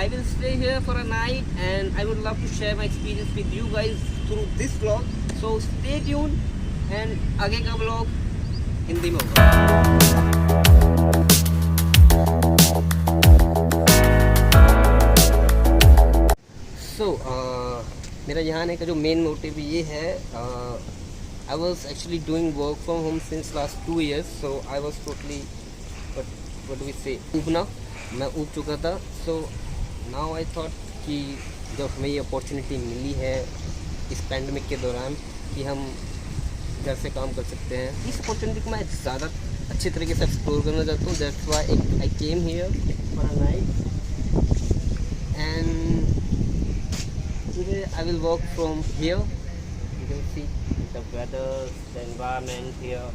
I will stay here for a night and I would love to share my experience with you guys through this vlog. So stay tuned and आगे का vlog Hindi में होगा. So मेरा यहाँ आने का जो मेन मोटिव ये है, I was actually doing work from home since last 2 years, so I was totally what do we say, ऊबना, मैं ऊब चुका था. So now I thought कि जब हमें ये अपॉर्चुनिटी मिली है इस पैंडमिक के दौरान कि हम घर से काम कर सकते हैं, इस अपॉर्चुनिटी को मैं ज़्यादा अच्छे तरीके से एक्सप्लोर करना चाहता हूँ. That's why I came here for a night and today I will work from here. You can see the weather, the environment here.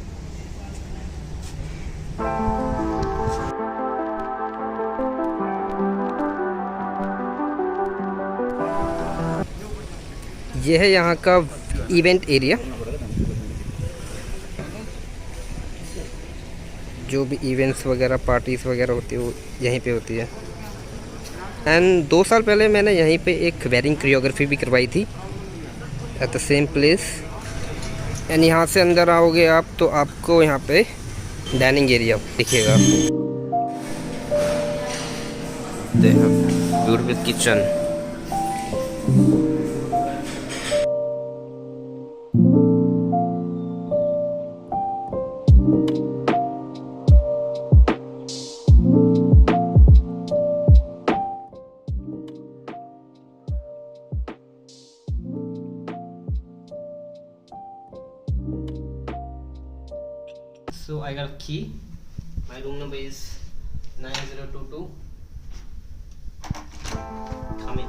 ये है यहाँ का इवेंट एरिया. जो भी इवेंट्स वगैरह, पार्टीज़ वगैरह होती है वो यहीं पे होती है. एंड 2 साल पहले मैंने यहीं पे एक वेडिंग कोरियोग्राफी भी करवाई थी at the same place. And यहाँ से अंदर आओगे आप तो आपको यहाँ पे डाइनिंग एरिया दिखेगा. Beautiful kitchen. So I got a key. My room number is 9022. Come in.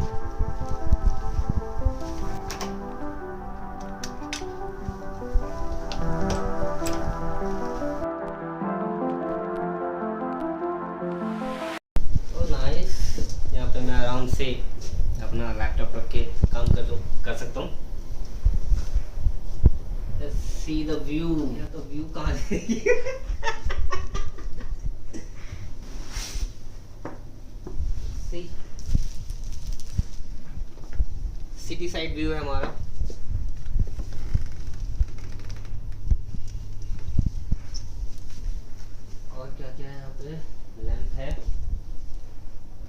Oh nice. यहाँ पे मैं आराम से अपना लैपटॉप रख के काम कर सकता हूँ. Let's see the view. या तो व्यू कहाँ है? See, सिटी साइड व्यू है हमारा. और क्या क्या है यहाँ पे? लैंप है.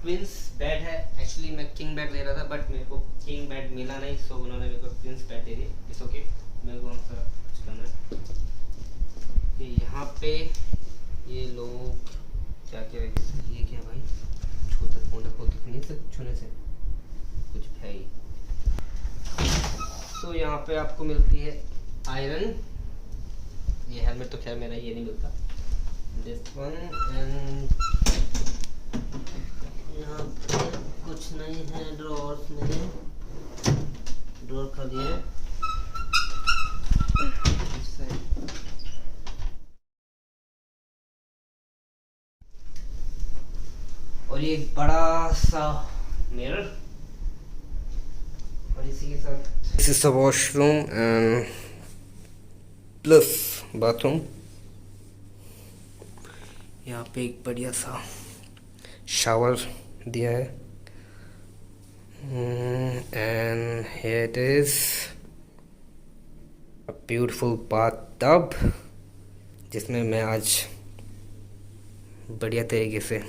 ट्विंस बेड है. एक्चुअली मैं किंग बेड ले रहा था बट मेरे को किंग बेड मिला नहीं, सो उन्होंने मेरे को ट्विंस बेड दे दिया. It's okay. मेरे को कुछ करना है. यहाँ पे ये लोग क्या क्या है? ये क्या भाई? छूता कौन रखो नहीं से छूने से कुछ है ही. तो यहाँ पे आपको मिलती है आयरन. ये हेलमेट तो खैर मेरा ये नहीं मिलता. This one. एंड यहाँ पे कुछ नहीं है ड्रॉर्स में. ड्रॉर खाली है. और ये एक बड़ा सा मिरर और इसी के साथ this is the washroom and plus bathroom. यहाँ पे एक बढ़िया सा शावर दिया है. And here it is a beautiful bath tub जिसमें मैं आज बढ़िया तरीके से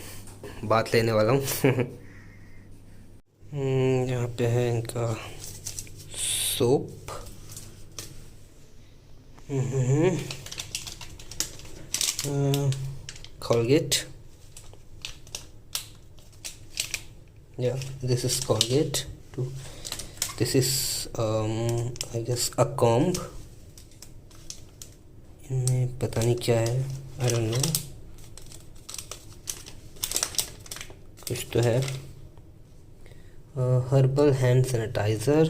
बात लेने वाला हूँ. यहाँ पे है इनका soap. Colgate. Yeah, this is Colgate too. This is I guess a comb. इनमें पता नहीं क्या है. I don't know. कुछ तो है. Herbal hand sanitiser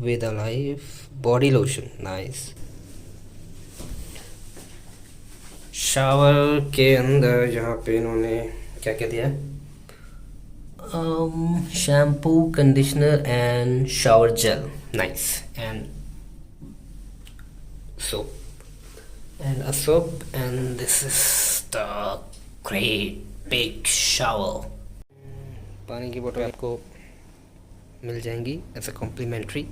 with alive body lotion. Nice. Shower के अंदर यहाँ पे इन्होंने क्या क्या दिया है, shampoo, conditioner and shower gel, nice, and soap and a soap, and this is the great big shower. पानी की बोतल आपको मिल जाएंगी एज अ कॉम्प्लीमेंट्री।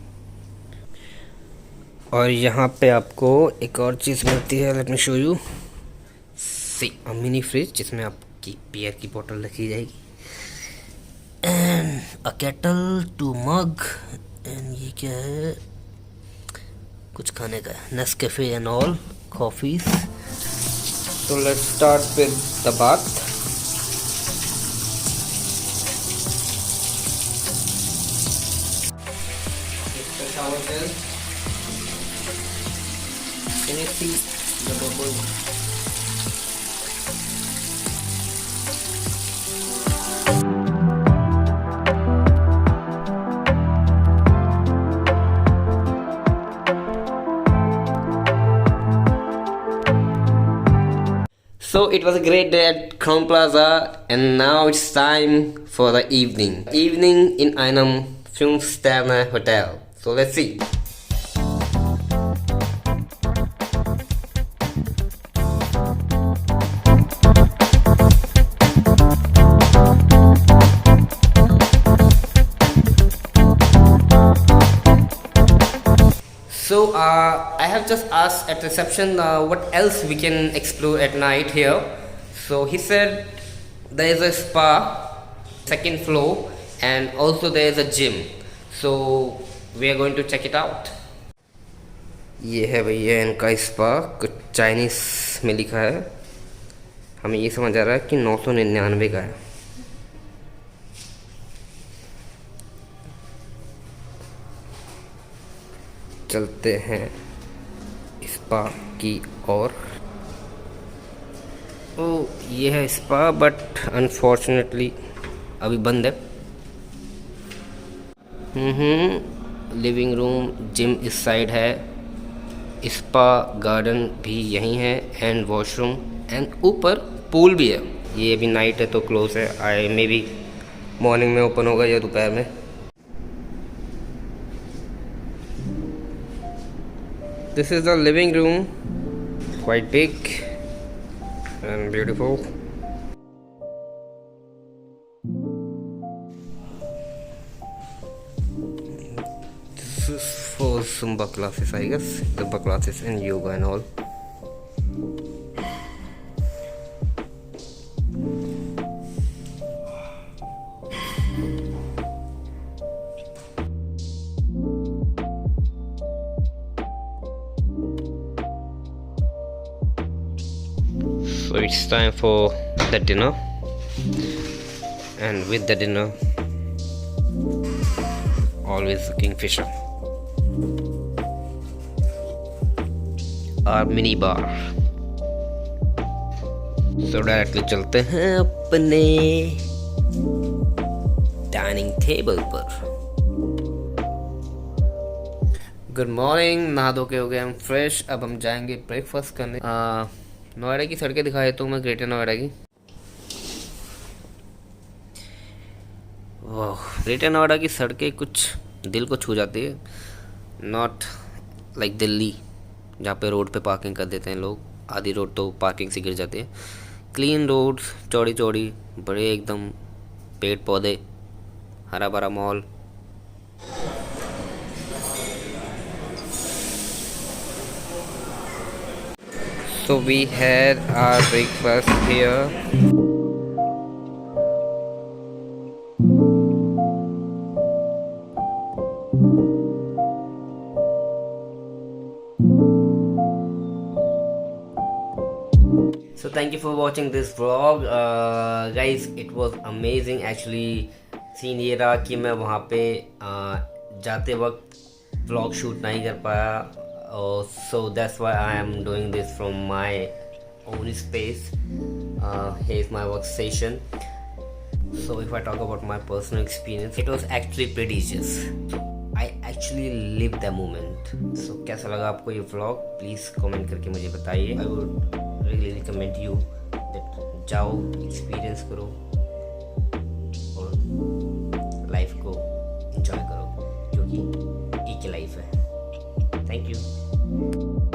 और यहाँ पे आपको एक और चीज़ मिलती है, let me show you, see a mini fridge जिसमें आपकी बियर की बोतल रखी जाएगी, and a kettle, 2 mug, and ये क्या है, कुछ खाने का है, नेस्कैफे एंड ऑल कॉफ़ीज। तो let's start with the bath. Shower gel. Can you see the bubble? So it was a great day at Crown Plaza, and now it's time for the evening. Evening in einem Fünf-Sterne Hotel. So let's see. So I have just asked at reception what else we can explore at night here. So he said there is a spa, second floor, and also there is a gym. So we are going to check it out. ये है भैया इनका spa, कुछ Chinese में लिखा है, हमें ये समझ आ रहा है कि 999 का है। चलते हैं स्पा की ओर। ओ ये है स्पा, बट अनफॉर्चुनेटली अभी बंद है। लिविंग रूम, जिम इस साइड है, स्पा गार्डन भी यहीं है, एंड वॉशरूम, एंड ऊपर पूल भी है। ये अभी नाइट है तो क्लोज है, आई मे बी मॉर्निंग में ओपन होगा या दोपहर में। This is the living room, quite big and beautiful. This is for Zumba classes, I guess. Zumba classes and yoga and all. So it's time for the dinner, and with the dinner always the Kingfisher, our mini bar. So directly चलते हैं अपने dining table पर। Good morning, नहा धो के हो गए हम फ्रेश। अब हम जाएंगे ब्रेकफास्ट करने। नोएडा की सड़कें दिखा देता हूँ मैं, ग्रेटर नोएडा की। वाह, ग्रेटर नोएडा की सड़कें कुछ दिल को छू जाती है। नॉट लाइक दिल्ली जहाँ पे रोड पे पार्किंग कर देते हैं लोग, आधी रोड तो पार्किंग से गिर जाती है। क्लीन रोड, चौड़ी चौड़ी, बड़े एकदम पेड़ पौधे, हरा भरा mall. So we had our breakfast here. So thank you for watching this vlog, guys. It was amazing actually। Scene ये रहा कि मैं वहाँ पे जाते वक्त vlog shoot नहीं कर पाया। So that's why I am doing this from my own space. Here's my workstation. So if I talk about my personal experience, it was actually prodigious. I actually lived the moment. So कैसा लगा आपको ये vlog? Please comment करके मुझे बताइए। I would really recommend you that जाओ, experience करो और लाइफ को एंजॉय करो, क्योंकि एक ही लाइफ है। Thank you.